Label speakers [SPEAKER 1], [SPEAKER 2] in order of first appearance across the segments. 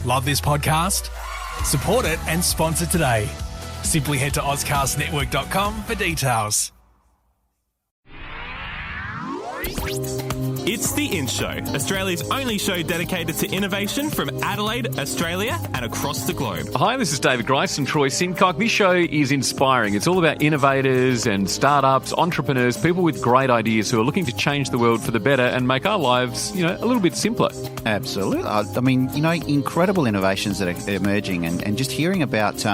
[SPEAKER 1] Love this podcast? Support it and sponsor today. Simply head to ozcastnetwork.com for details.
[SPEAKER 2] It's The In Show, Australia's only show dedicated to innovation from Adelaide, Australia and across the globe.
[SPEAKER 3] Hi, this is David Grice and Troy Sincock. This show is inspiring. It's all about innovators and startups, entrepreneurs, people with great ideas who are looking to change the world for the better and make our lives, a little bit simpler.
[SPEAKER 4] Absolutely. I mean, incredible innovations that are emerging and just hearing about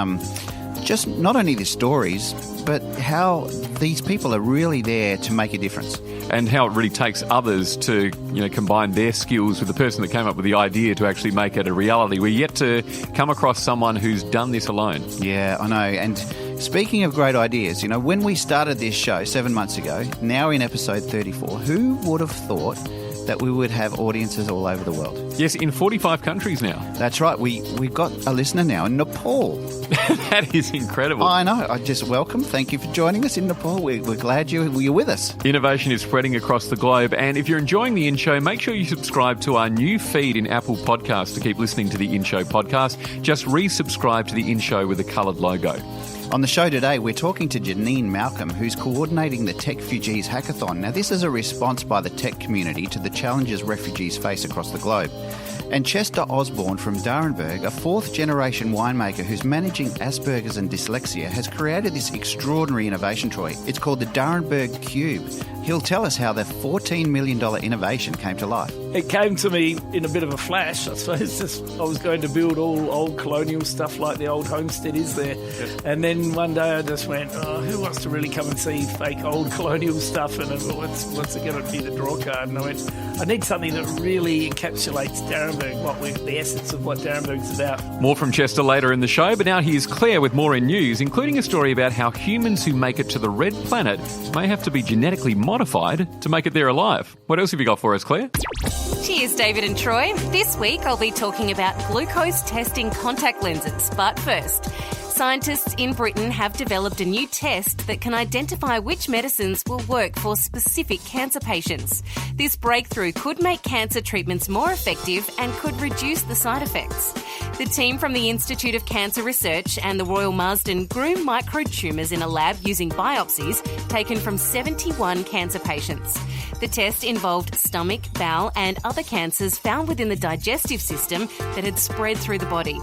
[SPEAKER 4] just not only the stories, but how these people are really there to make a difference.
[SPEAKER 3] And how it really takes others to, combine their skills with the person that came up with the idea to actually make it a reality. We're yet to come across someone who's done this alone.
[SPEAKER 4] Yeah, I know. And speaking of great ideas, when we started this show 7 months ago, now in episode 34, who would have thought that we would have audiences all over the world?
[SPEAKER 3] Yes, in 45 countries now. That's
[SPEAKER 4] right. We've got a listener now in Nepal.
[SPEAKER 3] That is incredible.
[SPEAKER 4] I know. I just welcome. Thank you for joining us in Nepal. We're glad you're with us.
[SPEAKER 3] Innovation is spreading across the globe. And if you're enjoying The In Show, make sure you subscribe to our new feed in Apple Podcasts to keep listening to The In Show podcast. Just resubscribe to The In Show with a coloured logo.
[SPEAKER 4] On the show today, we're talking to Jeanine Malcolm, who's coordinating the Techfugees Hackathon. Now, this is a response by the tech community to the challenges refugees face across the globe. And Chester Osborne from Darrenburg, a fourth-generation winemaker who's managing Asperger's and dyslexia, has created this extraordinary innovation, Troy. It's called the Darrenburg Cube. He'll tell us how the $14 million innovation came to life.
[SPEAKER 5] It came to me in a bit of a flash, I suppose. I was going to build all old colonial stuff like the old homestead is there. Yes. And then one day I just went, who wants to really come and see fake old colonial stuff? And I thought, what's it going to be, the draw card? And I went, I need something that really encapsulates Darrenburg, the essence of what Darrenburg's about.
[SPEAKER 3] More from Chester later in the show, but now here's Claire with more in news, including a story about how humans who make it to the red planet may have to be genetically modified to make it there alive. What else have you got for us, Claire?
[SPEAKER 6] Cheers, David and Troy. This week I'll be talking about glucose testing contact lenses. But first, scientists in Britain have developed a new test that can identify which medicines will work for specific cancer patients. This breakthrough could make cancer treatments more effective and could reduce the side effects. The team from the Institute of Cancer Research and the Royal Marsden grew microtumours in a lab using biopsies taken from 71 cancer patients. The test involved stomach, bowel and other cancers found within the digestive system that had spread through the body.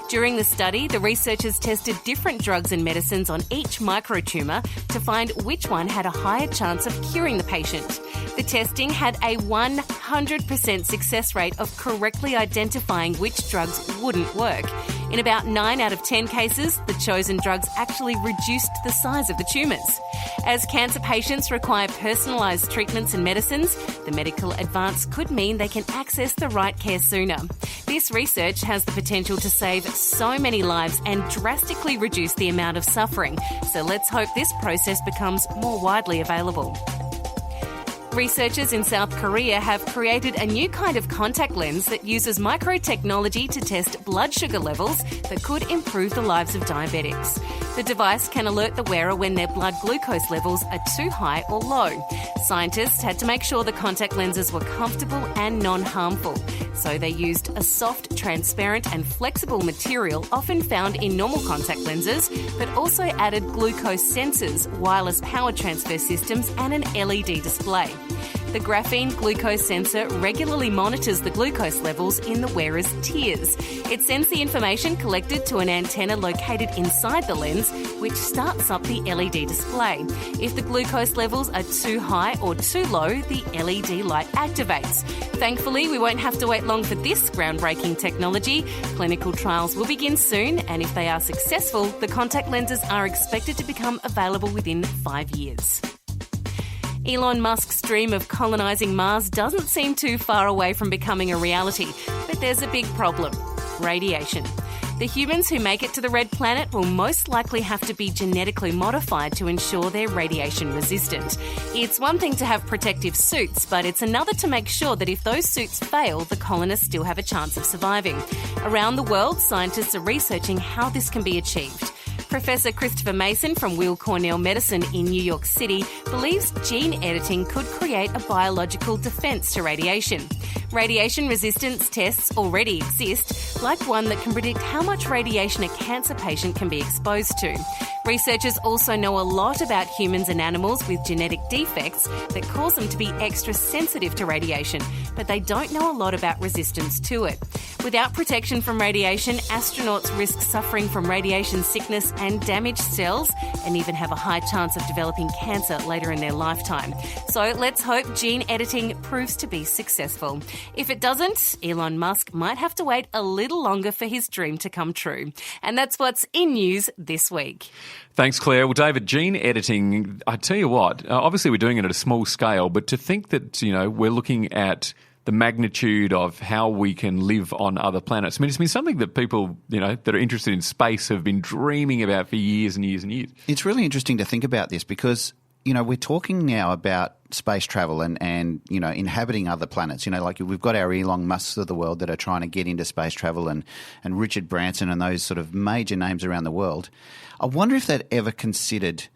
[SPEAKER 6] During the study, the researchers tested different drugs and medicines on each microtumour to find which one had a higher chance of curing the patient. The testing had a 100% success rate of correctly identifying which drugs wouldn't work. In about 9 out of 10 cases, the chosen drugs actually reduced the size of the tumours. As cancer patients require personalised treatments and medicines, the medical advance could mean they can access the right care sooner. This research has the potential to save so many lives and drastically reduce the amount of suffering. So let's hope this process becomes more widely available. Researchers in South Korea have created a new kind of contact lens that uses microtechnology to test blood sugar levels that could improve the lives of diabetics. The device can alert the wearer when their blood glucose levels are too high or low. Scientists had to make sure the contact lenses were comfortable and non-harmful. So they used a soft, transparent and flexible material often found in normal contact lenses, but also added glucose sensors, wireless power transfer systems and an LED display. The graphene glucose sensor regularly monitors the glucose levels in the wearer's tears. It sends the information collected to an antenna located inside the lens, which starts up the LED display. If the glucose levels are too high or too low, the LED light activates. Thankfully, we won't have to wait long for this groundbreaking technology. Clinical trials will begin soon, and if they are successful, the contact lenses are expected to become available within 5 years. Elon Musk's dream of colonising Mars doesn't seem too far away from becoming a reality, but there's a big problem: radiation. The humans who make it to the red planet will most likely have to be genetically modified to ensure they're radiation resistant. It's one thing to have protective suits, but it's another to make sure that if those suits fail, the colonists still have a chance of surviving. Around the world, scientists are researching how this can be achieved. Professor Christopher Mason from Weill Cornell Medicine in New York City believes gene editing could create a biological defence to radiation. Radiation resistance tests already exist, like one that can predict how much radiation a cancer patient can be exposed to. Researchers also know a lot about humans and animals with genetic defects that cause them to be extra sensitive to radiation, but they don't know a lot about resistance to it. Without protection from radiation, astronauts risk suffering from radiation sickness and damaged cells, and even have a high chance of developing cancer later in their lifetime. So let's hope gene editing proves to be successful. If it doesn't, Elon Musk might have to wait a little longer for his dream to come true. And that's what's in news this week.
[SPEAKER 3] Thanks, Claire. Well, David, gene editing, I tell you what, obviously we're doing it at a small scale, but to think that, we're looking at the magnitude of how we can live on other planets. I mean, it's been something that people, that are interested in space have been dreaming about for years and years and years.
[SPEAKER 4] It's really interesting to think about this because, we're talking now about space travel and inhabiting other planets. Like we've got our Elon Musks of the world that are trying to get into space travel and Richard Branson and those sort of major names around the world. I wonder if they'd ever considered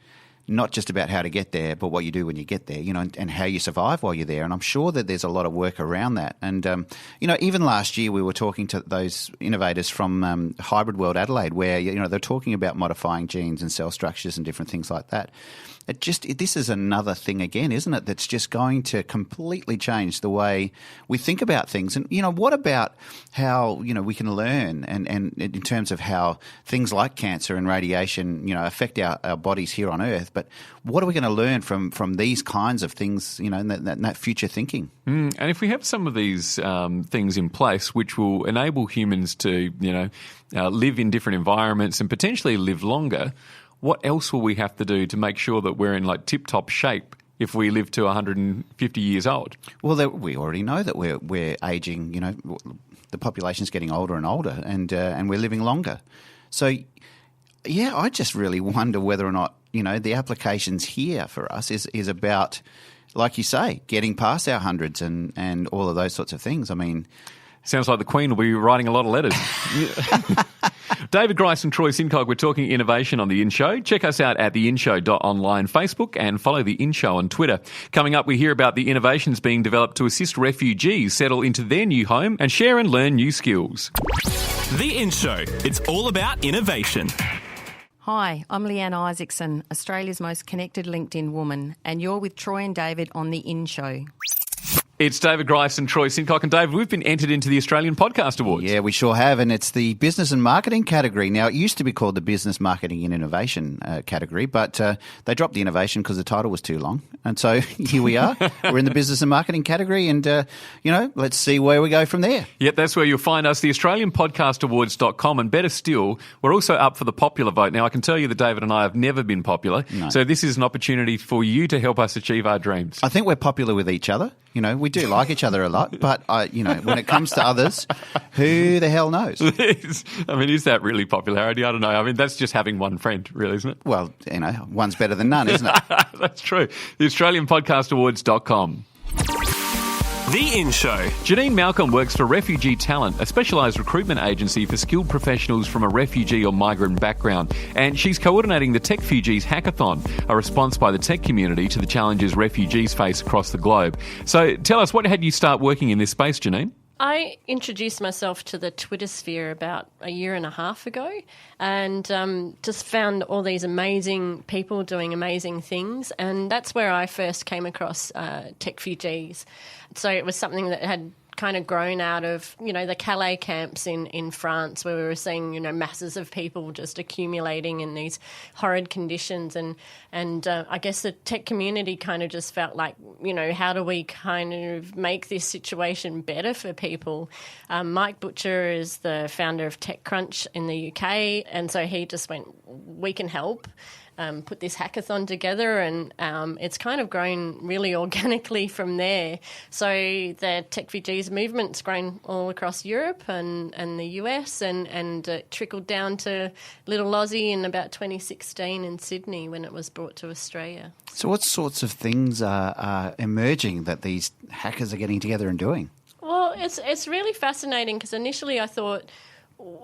[SPEAKER 4] not just about how to get there, but what you do when you get there, and how you survive while you're there. And I'm sure that there's a lot of work around that. And, even last year we were talking to those innovators from Hybrid World Adelaide where, they're talking about modifying genes and cell structures and different things like that. This is another thing again, isn't it, that's just going to completely change the way we think about things. And, what about how, we can learn and in terms of how things like cancer and radiation, affect our bodies here on Earth. But what are we going to learn from these kinds of things, in that future thinking?
[SPEAKER 3] And if we have some of these things in place which will enable humans to, live in different environments and potentially live longer, what else will we have to do to make sure that we're in tip-top shape if we live to 150 years old? Well,
[SPEAKER 4] we already know that we're aging. The population's getting older and older, and we're living longer. So, yeah, I just really wonder whether or not the applications here for us is about, like you say, getting past our hundreds and all of those sorts of things. I mean,
[SPEAKER 3] sounds like the Queen will be writing a lot of letters. David Grice and Troy Simcock, we're talking innovation on The In Show. Check us out at theinshow.online Facebook and follow The In Show on Twitter. Coming up, we hear about the innovations being developed to assist refugees settle into their new home and share and learn new skills.
[SPEAKER 2] The In Show. It's all about innovation.
[SPEAKER 7] Hi, I'm Leanne Isaacson, Australia's most connected LinkedIn woman, and you're with Troy and David on The In Show.
[SPEAKER 3] It's David Grice and Troy Simcock. And David, we've been entered into the Australian Podcast Awards.
[SPEAKER 4] Yeah, we sure have. And it's the business and marketing category. Now, it used to be called the business, marketing and innovation category, but they dropped the innovation because the title was too long. And so here we are. We're in the business and marketing category and, let's see where we go from there.
[SPEAKER 3] Yep, that's where you'll find us, the AustralianPodcastAwards.com. And better still, we're also up for the popular vote. Now, I can tell you that David and I have never been popular. No. So this is an opportunity for you to help us achieve our dreams.
[SPEAKER 4] I think we're popular with each other. We do like each other a lot, but, when it comes to others, who the hell knows?
[SPEAKER 3] I mean, is that really popularity? I don't know. I mean, that's just having one friend, really, isn't it?
[SPEAKER 4] Well, one's better than none, isn't it?
[SPEAKER 3] That's true. The AustralianPodcastAwards.com.
[SPEAKER 2] The In Show.
[SPEAKER 3] Jeanine Malcolm works for Refugee Talent, a specialised recruitment agency for skilled professionals from a refugee or migrant background. And she's coordinating the Techfugees Hackathon, a response by the tech community to the challenges refugees face across the globe. So tell us, what had you start working in this space, Jeanine?
[SPEAKER 8] I introduced myself to the Twitter sphere about a year and a half ago and just found all these amazing people doing amazing things. And that's where I first came across Techfugees. So it was something that had kind of grown out of, the Calais camps in France where we were seeing, masses of people just accumulating in these horrid conditions. And I guess the tech community kind of just felt like, how do we kind of make this situation better for people? Mike Butcher is the founder of TechCrunch in the UK. And so he just went, we can help. Put this hackathon together and it's kind of grown really organically from there. So the Techfugees movement's grown all across Europe and the US and trickled down to little Aussie in about 2016 in Sydney when it was brought to Australia.
[SPEAKER 4] So what sorts of things are emerging that these hackers are getting together and doing?
[SPEAKER 8] Well, it's really fascinating because initially I thought,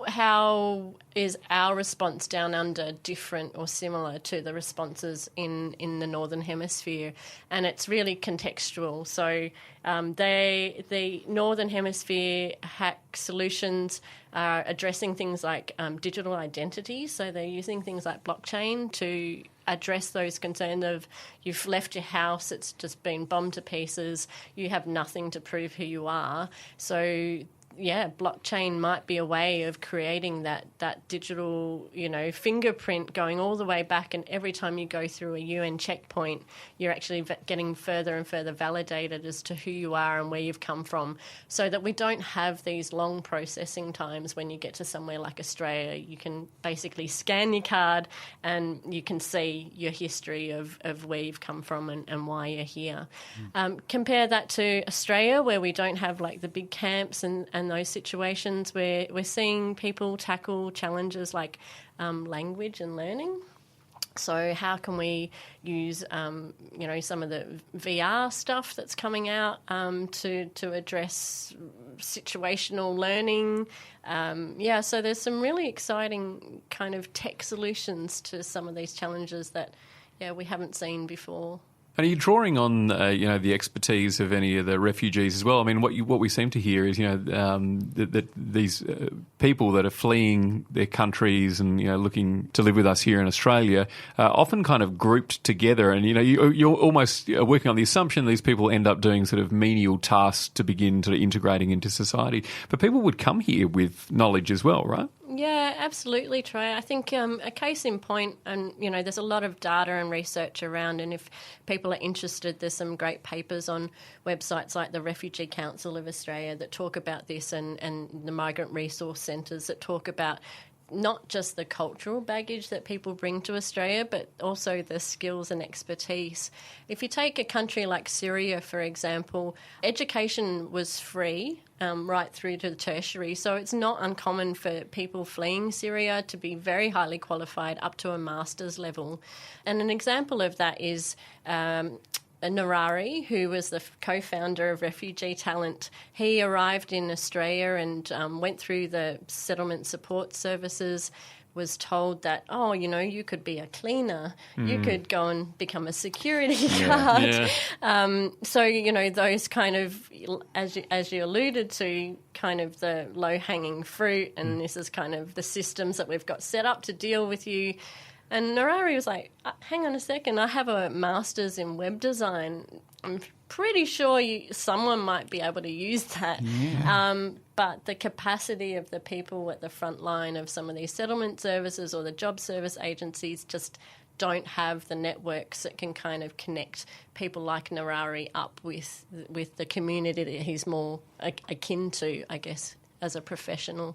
[SPEAKER 8] how is our response down under different or similar to the responses in the Northern Hemisphere? And it's really contextual. So the Northern Hemisphere hack solutions are addressing things like digital identity. So they're using things like blockchain to address those concerns of you've left your house, it's just been bombed to pieces, you have nothing to prove who you are. So yeah, blockchain might be a way of creating that digital, fingerprint going all the way back, and every time you go through a UN checkpoint, you're actually getting further and further validated as to who you are and where you've come from, so that we don't have these long processing times when you get to somewhere like Australia. You can basically scan your card and you can see your history of where you've come from and why you're here. Compare that to Australia, where we don't have like the big camps and those situations where we're seeing people tackle challenges like language and learning. So how can we use, some of the VR stuff that's coming out to address situational learning? So there's some really exciting kind of tech solutions to some of these challenges that, we haven't seen before.
[SPEAKER 3] And are you drawing on, the expertise of any of the refugees as well? I mean, what we seem to hear is, that these people that are fleeing their countries and, looking to live with us here in Australia are often kind of grouped together. And, you're almost working on the assumption these people end up doing sort of menial tasks to begin sort of integrating into society. But people would come here with knowledge as well, right?
[SPEAKER 8] Yeah, absolutely, Troy. I think a case in point, and, there's a lot of data and research around, and if people are interested, there's some great papers on websites like the Refugee Council of Australia that talk about this, and the Migrant Resource Centres that talk about not just the cultural baggage that people bring to Australia, but also the skills and expertise. If you take a country like Syria, for example, education was free right through to the tertiary, so it's not uncommon for people fleeing Syria to be very highly qualified up to a master's level. And an example of that is Narari, who was the co-founder of Refugee Talent. He arrived in Australia and went through the settlement support services, was told that, you could be a cleaner, you could go and become a security guard. Yeah. Those kind of, as you alluded to, kind of the low-hanging fruit, and this is kind of the systems that we've got set up to deal with you. And Narari was like, hang on a second, I have a master's in web design. I'm pretty sure someone might be able to use that. Yeah. But the capacity of the people at the front line of some of these settlement services or the job service agencies just don't have the networks that can kind of connect people like Narari up with the community that he's more akin to, I guess, as a professional.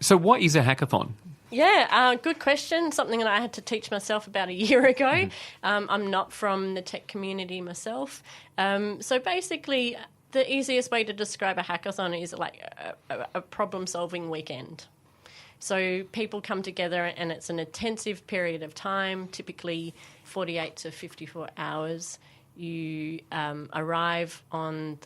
[SPEAKER 8] So what is a hackathon? Yeah, good question. Something that I had to teach myself about a year ago. I'm not from the tech community myself. So basically, the easiest way to describe a hackathon is like a problem-solving weekend. So people come together and it's an intensive period of time, typically 48 to 54 hours. You arrive on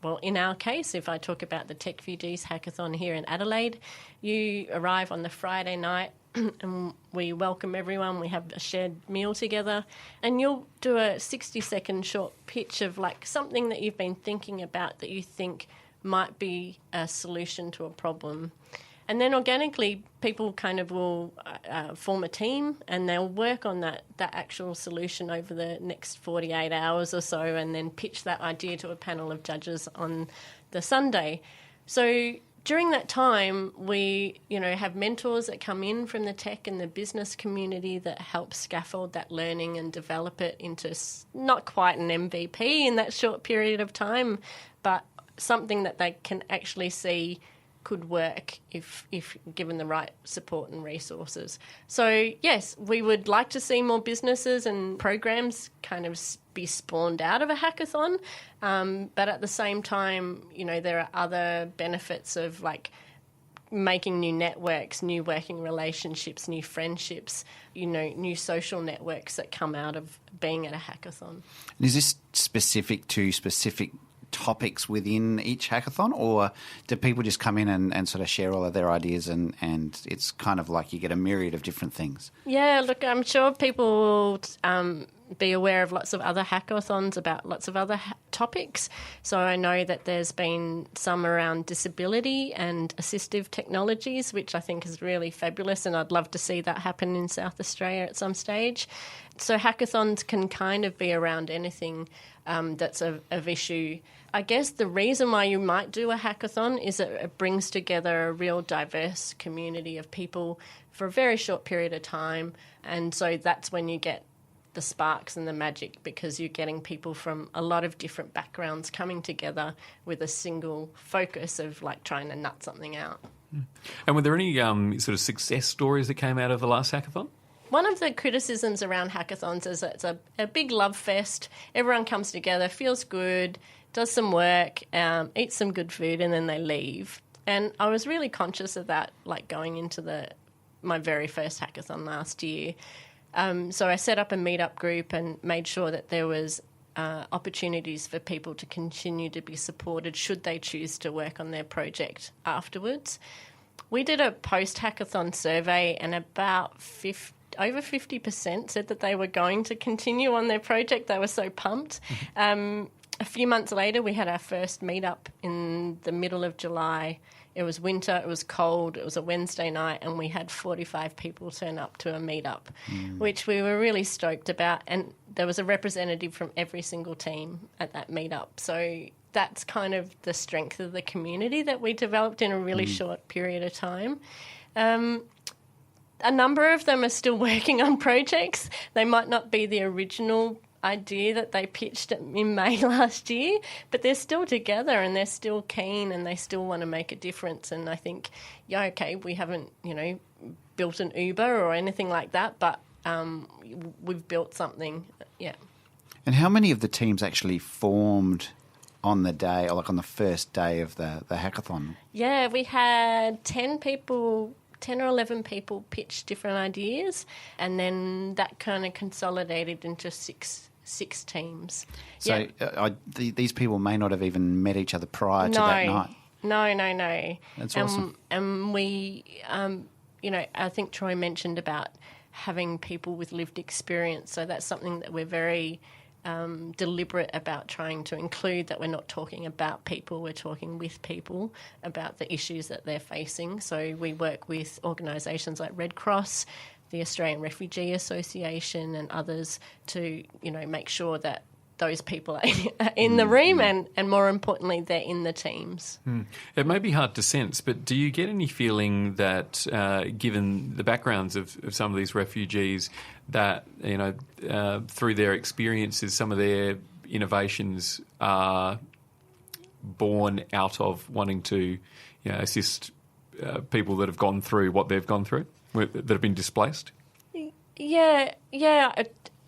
[SPEAKER 8] well, in our case, if I talk about the Techfugees Hackathon here in Adelaide, you arrive on the Friday night and we welcome everyone. We have a shared meal together, and you'll do a 60-second short pitch of like something that you've been thinking about that you think might be a solution to a problem. And then organically, people kind of will form a team and they'll work on that actual solution over the next 48 hours or so, and then pitch that idea to a panel of judges on the Sunday. So during that time, we have mentors that come in from the tech and the business community that help scaffold that learning and develop it into not quite an MVP in that short period of time, but something that they can actually see could work if given the right support and resources. So, yes, we would like to see more businesses and programs kind of be spawned out of a hackathon, but at the same time, there are other benefits of like making new networks, new working relationships, new friendships, new social networks that come out of being at a hackathon.
[SPEAKER 4] Is this specific to specific topics within each hackathon, or do people just come in and sort of share all of their ideas and it's kind of like you get a myriad of different things?
[SPEAKER 8] Yeah, look, I'm sure people will be aware of lots of other hackathons about lots of other topics. So I know that there's been some around disability and assistive technologies, which I think is really fabulous, and I'd love to see that happen in South Australia at some stage. So hackathons can kind of be around anything that's of issue. I guess the reason why you might do a hackathon is that it brings together a real diverse community of people for a very short period of time, and so that's when you get the sparks and the magic, because you're getting people from a lot of different backgrounds coming together with a single focus of like trying to nut something out.
[SPEAKER 3] And were there any sort of success stories that came out of the last hackathon?
[SPEAKER 8] One of the criticisms around hackathons is that it's a big love fest. Everyone comes together, feels good, does some work, eats some good food, and then they leave. And I was really conscious of that, like going into my very first hackathon last year. So I set up a meetup group and made sure that there was opportunities for people to continue to be supported should they choose to work on their project afterwards. We did a post-hackathon survey, and about over 50% said that they were going to continue on their project. They were so pumped. A few months later, we had our first meetup in the middle of July. It was winter, it was cold, it was a Wednesday night, and we had 45 people turn up to a meetup, which we were really stoked about. And there was a representative from every single team at that meetup. So that's kind of the strength of the community that we developed in a really short period of time. A number of them are still working on projects. They might not be the original idea that they pitched in May last year, but they're still together and they're still keen and they still want to make a difference. And I think, yeah, okay, we haven't, built an Uber or anything like that, but we've built something, yeah.
[SPEAKER 4] And how many of the teams actually formed on the day, or like on the first day of the hackathon? Yeah,
[SPEAKER 8] we had 10 or 11 people pitch different ideas, and then that kind of consolidated into six teams.
[SPEAKER 4] So these people may not have even met each other prior to that night?
[SPEAKER 8] No.
[SPEAKER 4] That's awesome.
[SPEAKER 8] And we, I think Troy mentioned about having people with lived experience, so that's something that we're very deliberate about trying to include, that we're not talking about people, we're talking with people about the issues that they're facing. So we work with organisations like Red Cross, the Australian Refugee Association and others to, make sure that those people are in the room and more importantly, they're in the teams.
[SPEAKER 3] It may be hard to sense, but do you get any feeling that, given the backgrounds of some of these refugees, that, through their experiences, some of their innovations are born out of wanting to assist people that have gone through what they've gone through, that have been displaced?
[SPEAKER 8] Yeah,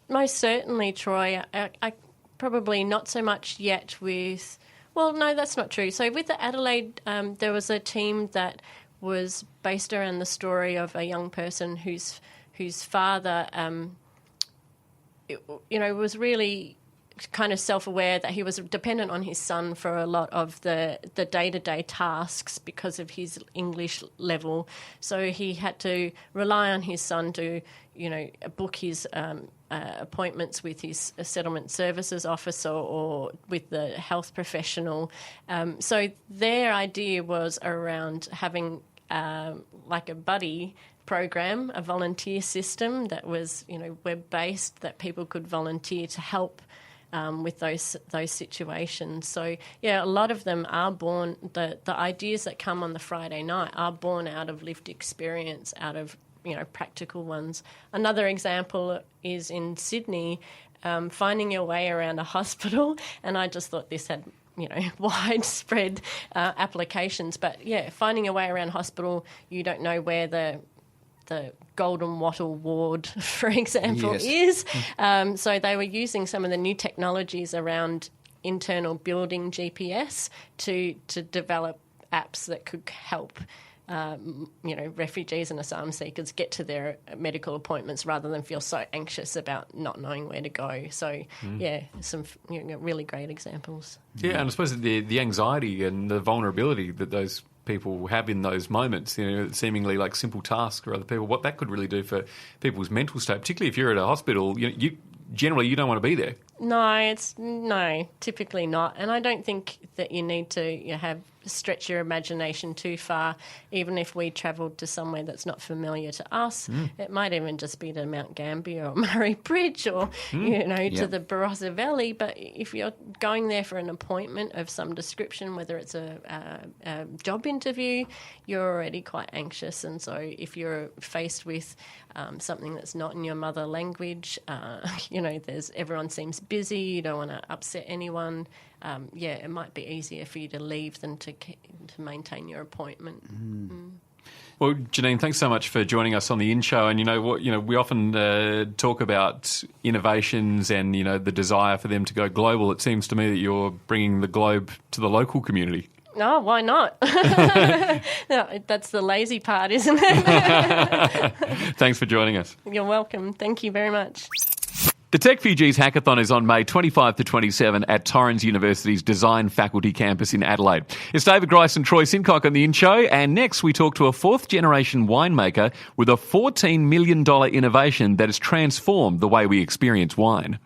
[SPEAKER 8] most certainly, Troy. I probably not so much yet with... Well, no, that's not true. So with the Adelaide, there was a team that was based around the story of a young person whose father, was really kind of self-aware that he was dependent on his son for a lot of the day-to-day tasks because of his English level. So he had to rely on his son to, book his appointments with his settlement services officer or with the health professional. So their idea was around having like a buddy program, a volunteer system that was, web-based, that people could volunteer to help with those situations. So, yeah, a lot of them are born, the ideas that come on the Friday night are born out of lived experience, out of, practical ones. Another example is in Sydney, finding your way around a hospital, and I just thought this had widespread applications. But, yeah, finding your way around a hospital, you don't know where the Golden Wattle ward, for example, is. So they were using some of the new technologies around internal building GPS to develop apps that could help refugees and asylum seekers get to their medical appointments rather than feel so anxious about not knowing where to go. So, some really great examples.
[SPEAKER 3] Yeah, and I suppose the anxiety and the vulnerability that those people have in those moments, seemingly like simple tasks for other people, what that could really do for people's mental state, particularly if you're at a hospital, you generally you don't want to be there.
[SPEAKER 8] No, typically not. And I don't think that you need to stretch your imagination too far, even if we travelled to somewhere that's not familiar to us. It might even just be to Mount Gambier or Murray Bridge or, to the Barossa Valley. But if you're going there for an appointment of some description, whether it's a job interview, you're already quite anxious. And so if you're faced with something that's not in your mother language, everyone seems busy, you don't want to upset anyone. It might be easier for you to leave than to maintain your appointment.
[SPEAKER 3] Well, Jeanine, thanks so much for joining us on the In Show. And we often talk about innovations and the desire for them to go global. It seems to me that you're bringing the globe to the local community.
[SPEAKER 8] Oh, why not? No, that's the lazy part, isn't it?
[SPEAKER 3] Thanks for joining us.
[SPEAKER 8] You're welcome. Thank you very much.
[SPEAKER 3] The Techfugees Hackathon is on May 25 to 27 at Torrens University's Design Faculty Campus in Adelaide. It's David Grice and Troy Simcock on the In Show, and next we talk to a fourth-generation winemaker with a $14 million innovation that has transformed the way we experience wine.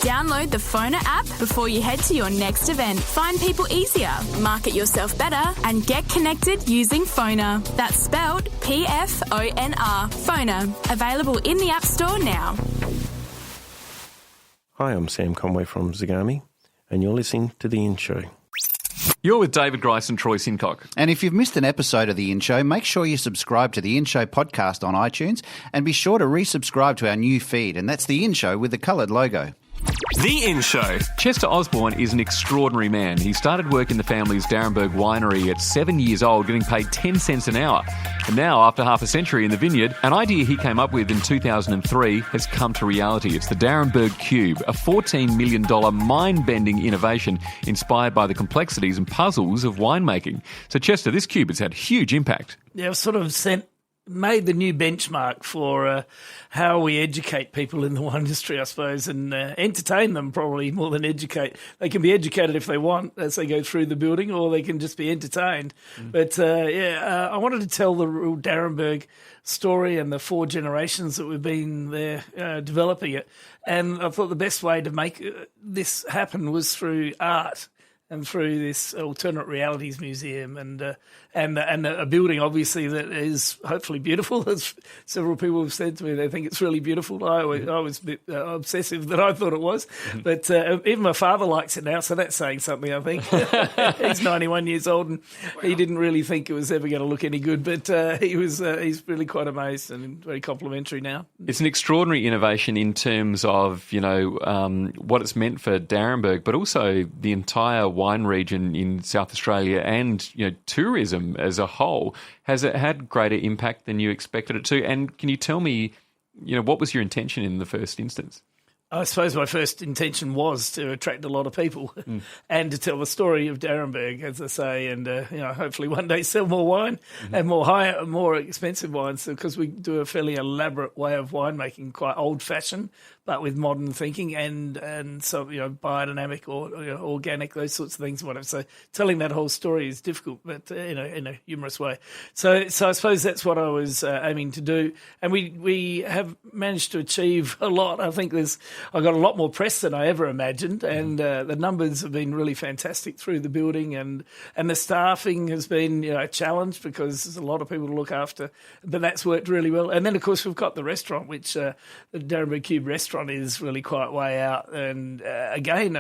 [SPEAKER 9] Download the Phoner app before you head to your next event. Find people easier, market yourself better, and get connected using Phoner. That's spelled P-F-O-N-R. Phoner. Available in the App Store now.
[SPEAKER 10] Hi, I'm Sam Conway from Zagami, and you're listening to The In Show.
[SPEAKER 3] You're with David Grice and Troy Simcock.
[SPEAKER 4] And if you've missed an episode of The In Show, make sure you subscribe to The In Show podcast on iTunes and be sure to resubscribe to our new feed, and that's The In Show with the coloured logo.
[SPEAKER 2] The In Show.
[SPEAKER 3] Chester Osborne is an extraordinary man. He started work in the family's Darrenburg winery at 7 years old, getting paid 10 cents an hour. And now, after half a century in the vineyard, an idea he came up with in 2003 has come to reality. It's the Darrenburg Cube, a $14 million mind-bending innovation inspired by the complexities and puzzles of winemaking. So, Chester, this cube has had huge impact.
[SPEAKER 5] Yeah, I've sort of made the new benchmark for how we educate people in the wine industry, I suppose, and entertain them probably more than educate. They can be educated if they want as they go through the building, or they can just be entertained. But, I wanted to tell the real Darrenburg story and the 4 generations that we've been there developing it. And I thought the best way to make this happen was through art and through this alternate realities museum and a building, obviously, that is hopefully beautiful. As several people have said to me, they think it's really beautiful. I was a bit obsessive that I thought it was, but even my father likes it now, so that's saying something, I think. He's 91 years old, and he didn't really think it was ever going to look any good, but he's really quite amazed and very complimentary now.
[SPEAKER 3] It's an extraordinary innovation in terms of what it's meant for Darrenburg, but also the entire wine region in South Australia and tourism as a whole. Has it had greater impact than you expected it to? And can you tell me, what was your intention in the first instance?
[SPEAKER 5] I suppose my first intention was to attract a lot of people and to tell the story of Darrenburg, as I say, and hopefully one day sell more wine and more expensive wines, because we do a fairly elaborate way of winemaking, quite old-fashioned, but with modern thinking and so biodynamic or organic, those sorts of things. Whatever. So telling that whole story is difficult, but in a humorous way. So I suppose that's what I was aiming to do, and we have managed to achieve a lot. I think I got a lot more press than I ever imagined, and the numbers have been really fantastic through the building, and the staffing has been a challenge because there's a lot of people to look after, but that's worked really well. And then of course we've got the restaurant, which the Darrenburg Cube restaurant is really quite way out, and again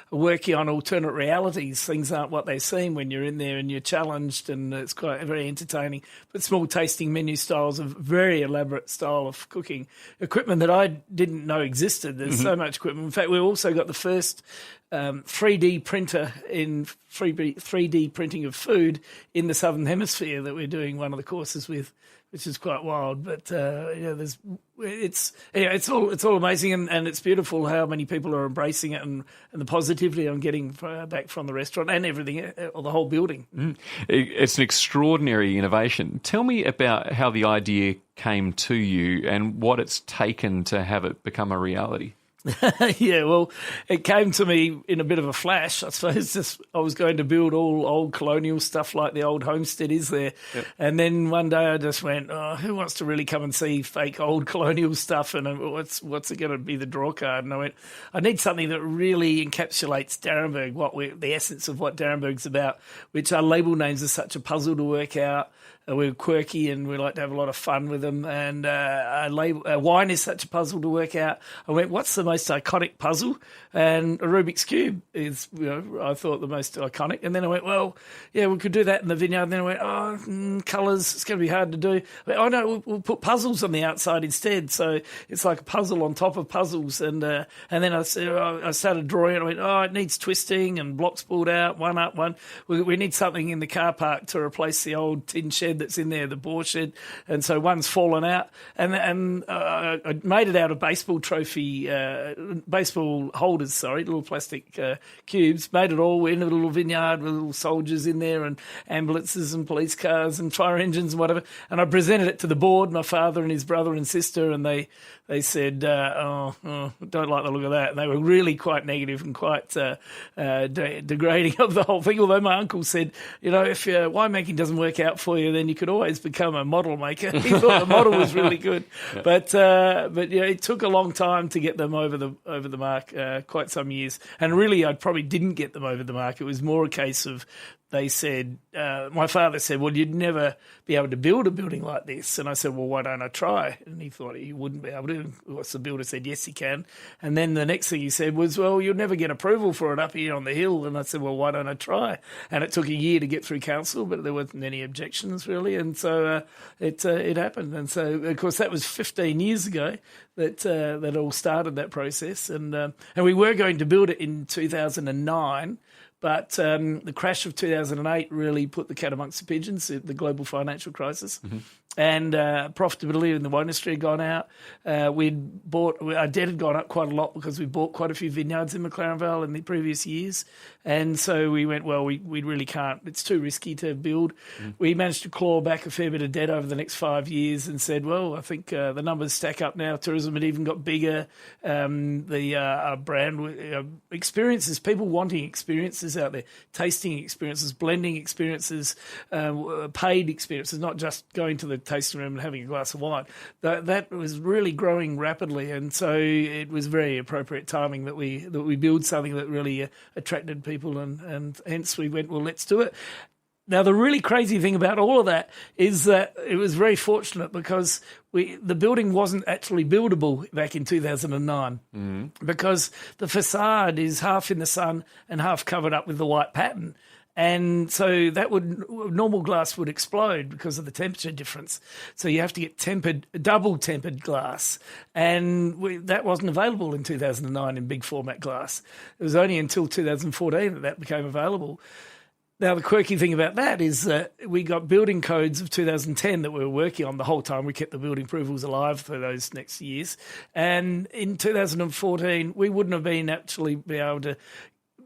[SPEAKER 5] working on alternate realities. Things aren't what they seem when you're in there and you're challenged, and it's quite very entertaining. But small tasting menu styles of very elaborate style of cooking, equipment that I didn't know existed. There's so much equipment. In fact, we've also got the first 3D printer in 3D printing of food in the Southern Hemisphere that we're doing one of the courses with, which is quite wild. But it's all amazing, and it's beautiful how many people are embracing it and the positivity I'm getting back from the restaurant and everything, or the whole building.
[SPEAKER 3] It's an extraordinary innovation. Tell me about how the idea came to you and what it's taken to have it become a reality.
[SPEAKER 5] Yeah, well, it came to me in a bit of a flash. I suppose I was going to build all old colonial stuff like the old homestead is there. Yep. And then one day I just went, who wants to really come and see fake old colonial stuff? And what's it going to be, the draw card? And I went, I need something that really encapsulates Darrenburg, the essence of what Darrenburg's about, which our label names are such a puzzle to work out. We're quirky and we like to have a lot of fun with them. And wine is such a puzzle to work out. I went, what's the most iconic puzzle? And a Rubik's Cube is, I thought the most iconic. And then I went, well, yeah, we could do that in the vineyard. And then I went, colours, it's going to be hard to do. I went, no, we'll put puzzles on the outside instead. So it's like a puzzle on top of puzzles. And then I started drawing it. I went, it needs twisting and blocks pulled out, one up, one. We need something in the car park to replace the old tin shed that's in there, the boar shed, and so one's fallen out, and I made it out of baseball holders, little plastic cubes, made it all in a little vineyard with little soldiers in there and ambulances and police cars and fire engines and whatever, and I presented it to the board, my father and his brother and sister, and they said, don't like the look of that. And they were really quite negative and quite degrading of the whole thing. Although my uncle said, if winemaking doesn't work out for you, then you could always become a model maker. He thought the model was really good. Yeah. But it took a long time to get them over the mark, quite some years. And really, I probably didn't get them over the mark. It was more a case of, they said, my father said, well, you'd never be able to build a building like this. And I said, well, why don't I try? And he thought he wouldn't be able to. The builder said, yes, he can. And then the next thing he said was, well, you'll never get approval for it up here on the hill. And I said, well, why don't I try? And it took a year to get through council, but there weren't any objections really. And so it happened. And so, of course, that was 15 years ago that all started, that process. And we were going to build it in 2009. But the crash of 2008 really put the cat amongst the pigeons, the global financial crisis. Mm-hmm. And profitability in the wine industry had gone out. Our debt had gone up quite a lot because we bought quite a few vineyards in McLaren Vale in the previous years. And so we went, well, we really can't. It's too risky to build. Mm. We managed to claw back a fair bit of debt over the next 5 years and said, well, I think the numbers stack up now. Tourism had even got bigger. Our brand experiences, people wanting experiences out there, tasting experiences, blending experiences, paid experiences, not just going to the tasting room and having a glass of wine. That was really growing rapidly, and so it was very appropriate timing that we build something that really attracted people, and hence we went, well, let's do it. Now, the really crazy thing about all of that is that it was very fortunate because the building wasn't actually buildable back in 2009 because the facade is half in the sun and half covered up with the white pattern. And so normal glass would explode because of the temperature difference. So you have to get double tempered glass. And that wasn't available in 2009 in big format glass. It was only until 2014 that became available. Now, the quirky thing about that is that we got building codes of 2010 that we were working on the whole time. We kept the building approvals alive for those next years. And in 2014, we wouldn't have been actually be able to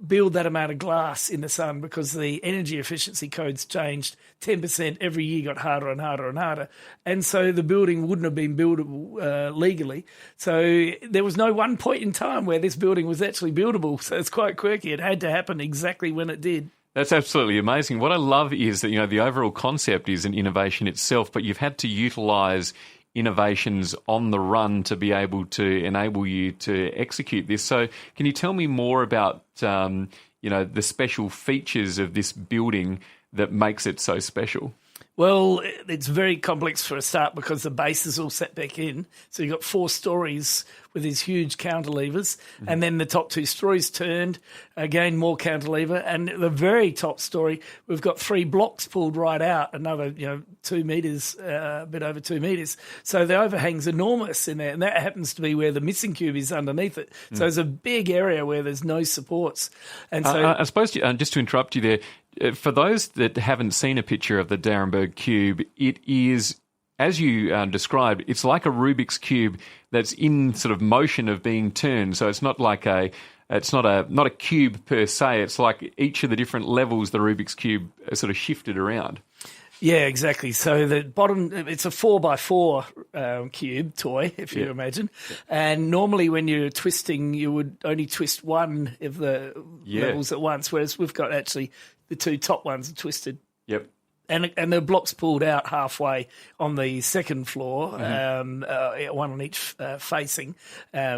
[SPEAKER 5] build that amount of glass in the sun because the energy efficiency codes changed 10% every year, got harder and harder and harder. And so the building wouldn't have been buildable legally. So there was no one point in time where this building was actually buildable. So it's quite quirky. It had to happen exactly when it did.
[SPEAKER 3] That's absolutely amazing. What I love is that, the overall concept is an innovation itself, but you've had to utilise innovations on the run to be able to enable you to execute this. So can you tell me more about, the special features of this building that makes it so special?
[SPEAKER 5] Well, it's very complex for a start because the base is all set back in. So you've got 4 stories with these huge counterlevers, and then the top 2 stories turned, again more cantilever, and the very top story, we've got 3 blocks pulled right out, another 2 metres, a bit over 2 metres. So the overhang's enormous in there, and that happens to be where the missing cube is underneath it. So there's a big area where there's no supports. And so
[SPEAKER 3] I suppose, just to interrupt you there, for those that haven't seen a picture of the D'Arenberg cube, it is, as you described, it's like a Rubik's cube that's in sort of motion of being turned. So it's not like it's not a cube per se. It's like each of the different levels the Rubik's cube are sort of shifted around.
[SPEAKER 5] Yeah, exactly. So the bottom, it's a 4x4 cube toy, if you imagine. And normally when you're twisting, you would only twist one of the levels at once, whereas we've got actually the 2 top ones are twisted.
[SPEAKER 3] Yep.
[SPEAKER 5] And the blocks pulled out halfway on the second floor, one on each facing,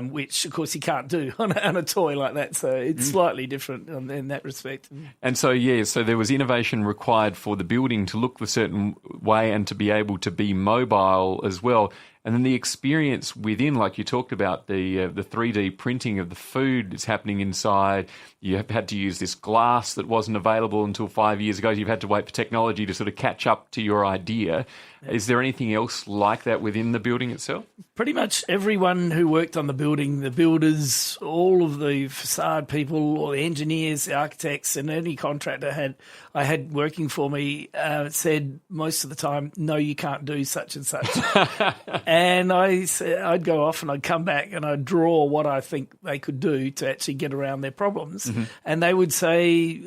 [SPEAKER 5] which, of course, you can't do on a toy like that. So it's slightly different in that respect.
[SPEAKER 3] And so, so there was innovation required for the building to look a certain way and to be able to be mobile as well. And then the experience within, like you talked about, the 3D printing of the food that's happening inside. You have had to use this glass that wasn't available until 5 years ago. You've had to wait for technology to sort of catch up to your idea. Is there anything else like that within the building itself?
[SPEAKER 5] Pretty much everyone who worked on the building, the builders, all of the facade people, or the engineers, the architects, and any contractor I had working for me said most of the time, no, you can't do such and such. And I'd go off and I'd come back and I'd draw what I think they could do to actually get around their problems. And they would say,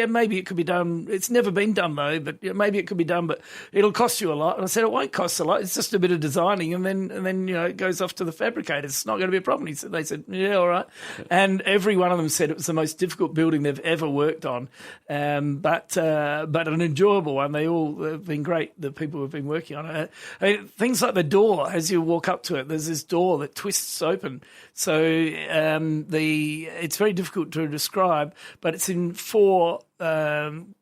[SPEAKER 5] maybe it could be done. It's never been done though, but maybe it could be done, but it'll cost you a lot. And I said, it won't cost a lot. It's just a bit of designing, and then it goes off to the fabricators. It's not going to be a problem. They said, yeah, all right. And every one of them said it was the most difficult building they've ever worked on, but an enjoyable one. They've been great, the people who've been working on it. Things like the door, as you walk up to it, there's this door that twists open. So it's very difficult to describe, but it's in 4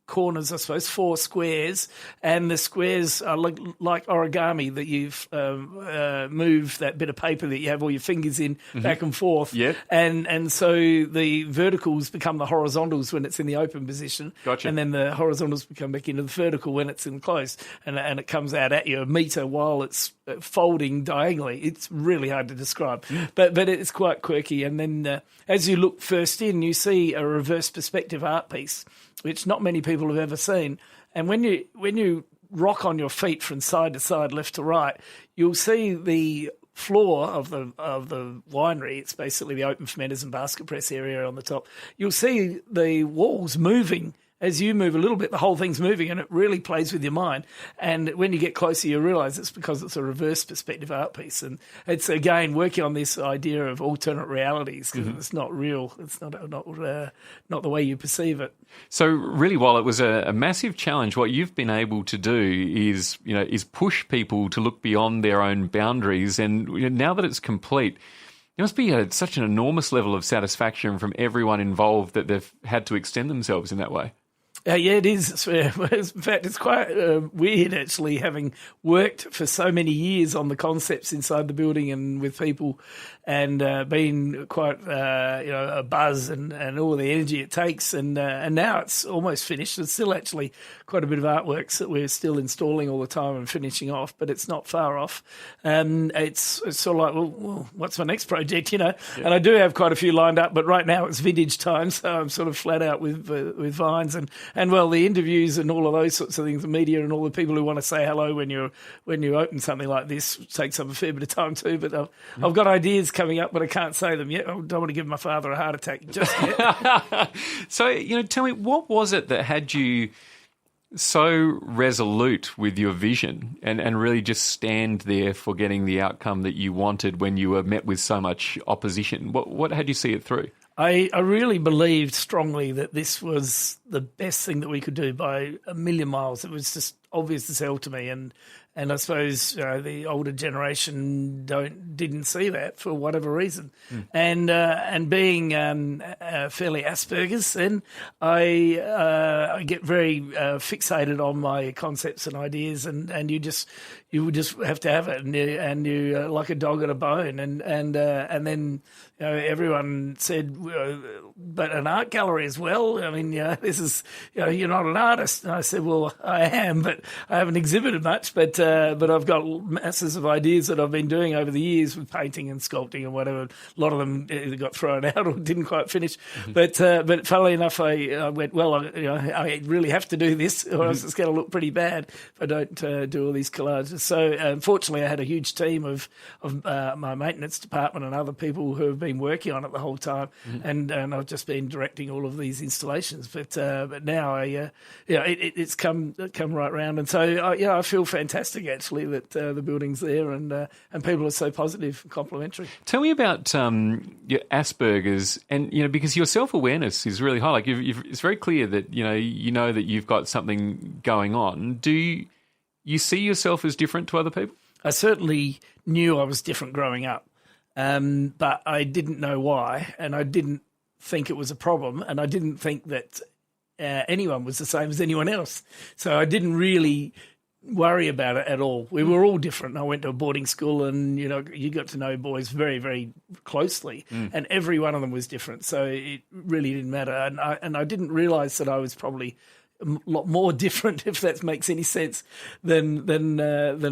[SPEAKER 5] corners, I suppose, 4 squares, and the squares are like origami, that you've moved that bit of paper that you have all your fingers in back and forth. Yep. And so the verticals become the horizontals when it's in the open position.
[SPEAKER 3] Gotcha.
[SPEAKER 5] And then the horizontals become back into the vertical when it's in closed, and it comes out at you a metre while it's folding diagonally. It's really hard to describe, but it's quite quirky. And then as you look first in, you see a reverse perspective art piece, which not many people have ever seen. And when you rock on your feet from side to side, left to right, you'll see the floor of the winery. It's basically the open fermenters and basket press area on the top. You'll see the walls moving. As you move a little bit, the whole thing's moving, and it really plays with your mind. And when you get closer, you realise it's because it's a reverse perspective art piece. And it's, again, working on this idea of alternate realities, because it's not real. It's not the way you perceive it.
[SPEAKER 3] So really, while it was a massive challenge, what you've been able to do is push people to look beyond their own boundaries. And now that it's complete, there must be such an enormous level of satisfaction from everyone involved that they've had to extend themselves in that way.
[SPEAKER 5] Yeah, it is. In fact, it's quite weird, actually, having worked for so many years on the concepts inside the building and with people, and been quite, a buzz and all the energy it takes. And now it's almost finished. There's still actually quite a bit of artworks that we're still installing all the time and finishing off, but it's not far off. It's sort of like, well, what's my next project, Yeah. And I do have quite a few lined up, but right now it's vintage time, so I'm sort of flat out with vines and well, the interviews and all of those sorts of things, the media and all the people who want to say hello when you open something like this takes up a fair bit of time too. But I've got ideas coming up, but I can't say them yet. I don't want to give my father a heart attack just yet.
[SPEAKER 3] So, tell me, what was it that had you so resolute with your vision and really just stand there for getting the outcome that you wanted when you were met with so much opposition? What had you see it through?
[SPEAKER 5] I really believed strongly that this was the best thing that we could do by a million miles. It was just obvious as hell to me, and And I suppose the older generation didn't see that for whatever reason. And being fairly Asperger's, then I get very fixated on my concepts and ideas, and you would just have to have it, and you like a dog at a bone, and then everyone said, but an art gallery as well. I mean, this is you're not an artist. And I said, well, I am, but I haven't exhibited much, but I've got masses of ideas that I've been doing over the years with painting and sculpting and whatever. A lot of them either got thrown out or didn't quite finish. But funnily enough, I went, well, I really have to do this, or else it's going to look pretty bad if I don't do all these collages. So unfortunately, I had a huge team of my maintenance department and other people who have been working on it the whole time, and I've just been directing all of these installations. But now it's come right round, and so I feel fantastic actually that the building's there, and people are so positive and complimentary.
[SPEAKER 3] Tell me about your Asperger's, and because your self-awareness is really high. Like it's very clear that you know that you've got something going on. Do you see yourself as different to other people?
[SPEAKER 5] I certainly knew I was different growing up, but I didn't know why, and I didn't think it was a problem, and I didn't think that anyone was the same as anyone else. So I didn't really worry about it at all. We were all different. I went to a boarding school, and you got to know boys very, very closely, and every one of them was different. So it really didn't matter, and I didn't realise that I was probably a lot more different, if that makes any sense, than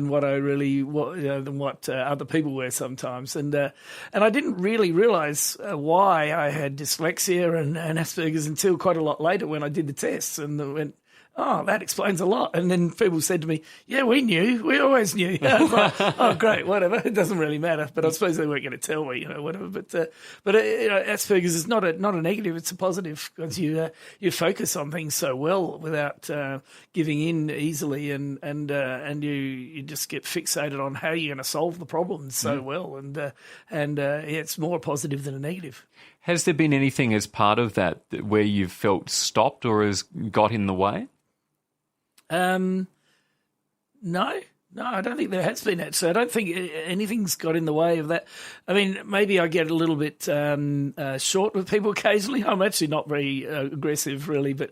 [SPEAKER 5] what I really than what other people were sometimes. And I didn't really realise why I had dyslexia and Asperger's until quite a lot later when I did the tests, and I went, oh, that explains a lot. And then people said to me, yeah, we knew. We always knew. Like, oh, great, whatever. It doesn't really matter. But I suppose they weren't going to tell me, whatever. But Asperger's is not a negative. It's a positive, because you focus on things so well without giving in easily, and you just get fixated on how you're going to solve the problems so well. And it's more positive than a negative.
[SPEAKER 3] Has there been anything as part of that where you've felt stopped or has got in the way? No, I don't think there has been that. So I don't think anything's got in the way of that. I mean, maybe I get a little bit short with people occasionally. I'm actually not very aggressive, really, but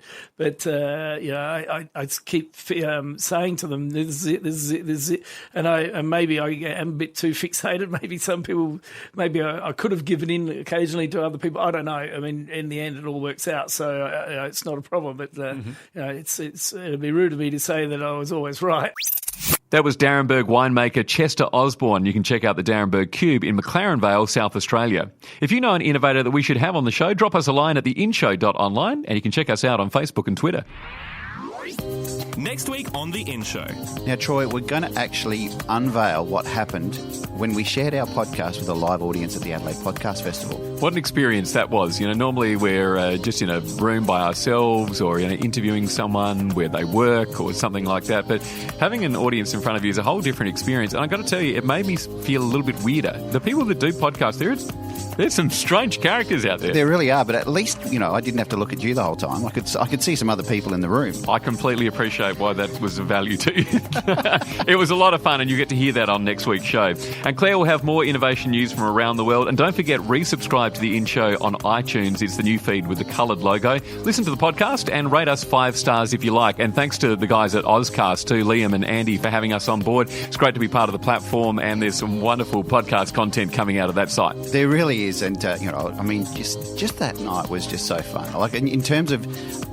[SPEAKER 3] I keep saying to them, "This is it," and maybe I am a bit too fixated. Maybe some people, I could have given in occasionally to other people. I don't know. I mean, in the end, it all works out, so it's not a problem. But it'd be rude of me to say that I was always right. That was Darrenberg winemaker Chester Osborne. You can check out the Darrenberg Cube in McLaren Vale, South Australia. If you know an innovator that we should have on the show, drop us a line at theinshow.online, and you can check us out on Facebook and Twitter.
[SPEAKER 2] Next week on The In Show.
[SPEAKER 4] Now, Troy, we're going to actually unveil what happened when we shared our podcast with a live audience at the Adelaide Podcast Festival.
[SPEAKER 3] What an experience that was. Normally we're just in a room by ourselves, or interviewing someone where they work or something like that. But having an audience in front of you is a whole different experience. And I've got to tell you, it made me feel a little bit weirder. The people that do podcasts, there's some strange characters out there.
[SPEAKER 4] There really are, but at least, I didn't have to look at you the whole time. I could see some other people in the room.
[SPEAKER 3] I completely appreciate why that was of value to you. It was a lot of fun, and you get to hear that on next week's show. And Claire will have more innovation news from around the world. And don't forget, resubscribe to The In Show on iTunes. It's the new feed with the coloured logo. Listen to the podcast and rate us 5 stars if you like. And thanks to the guys at Ozcast too, Liam and Andy, for having us on board. It's great to be part of the platform, and there's some wonderful podcast content coming out of that site.
[SPEAKER 4] There really is. And, just that night was just so fun. Like, in terms of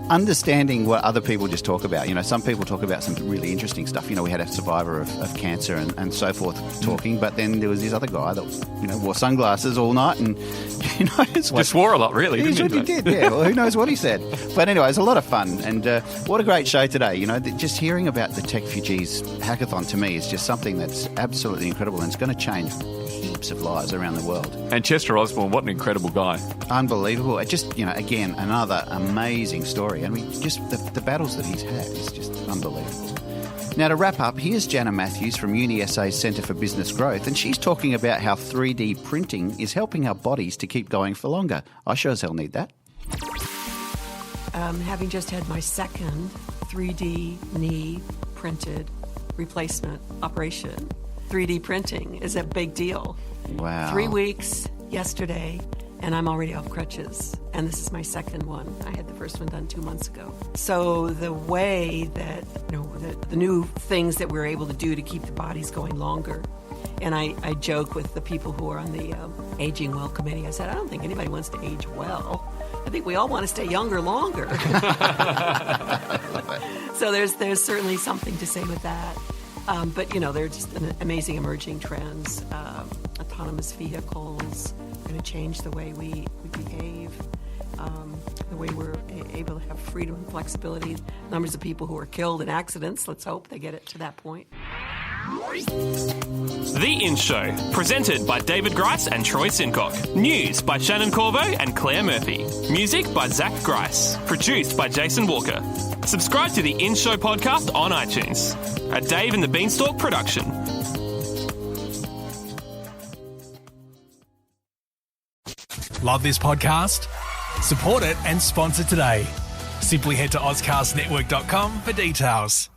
[SPEAKER 4] understanding what other people just talk about. Some people talk about some really interesting stuff. We had a survivor of cancer and so forth talking, but then there was this other guy that, wore sunglasses all night and,
[SPEAKER 3] just swore a lot, really, didn't he?
[SPEAKER 4] He did, yeah. Well, who knows what he said. But anyway, it was a lot of fun, and what a great show today. Just hearing about the Techfugees Hackathon to me is just something that's absolutely incredible, and it's going to change heaps of lives around the world.
[SPEAKER 3] And Chester Osborne, what an incredible guy.
[SPEAKER 4] Unbelievable. Just, again, another amazing story. I mean, just the battles that he's had is just unbelievable. Now, to wrap up, here's Jana Matthews from UniSA's Centre for Business Growth, and she's talking about how 3D printing is helping our bodies to keep going for longer. I sure as hell need that.
[SPEAKER 11] Having just had my second 3D knee printed replacement operation. 3D printing is a big deal.
[SPEAKER 4] Wow.
[SPEAKER 11] 3 weeks yesterday, and I'm already off crutches. And this is my second one. I had the first one done 2 months ago. So the way that, the new things that we're able to do to keep the bodies going longer. And I joke with the people who are on the Aging Well Committee. I said, I don't think anybody wants to age well. I think we all want to stay younger longer. So there's certainly something to say with that. But, there are just amazing emerging trends. Autonomous vehicles are going to change the way we behave, the way we're able to have freedom and flexibility. Numbers of people who are killed in accidents, let's hope they get it to that point.
[SPEAKER 2] The In Show, presented by David Grice and Troy Sincock. News by Shannon Corvo and Claire Murphy. Music by Zach Grice. Produced by Jason Walker. Subscribe to the In Show podcast on iTunes. A Dave and the Beanstalk production.
[SPEAKER 1] Love this podcast? Support it and sponsor today. Simply head to AuscastNetwork.com for details.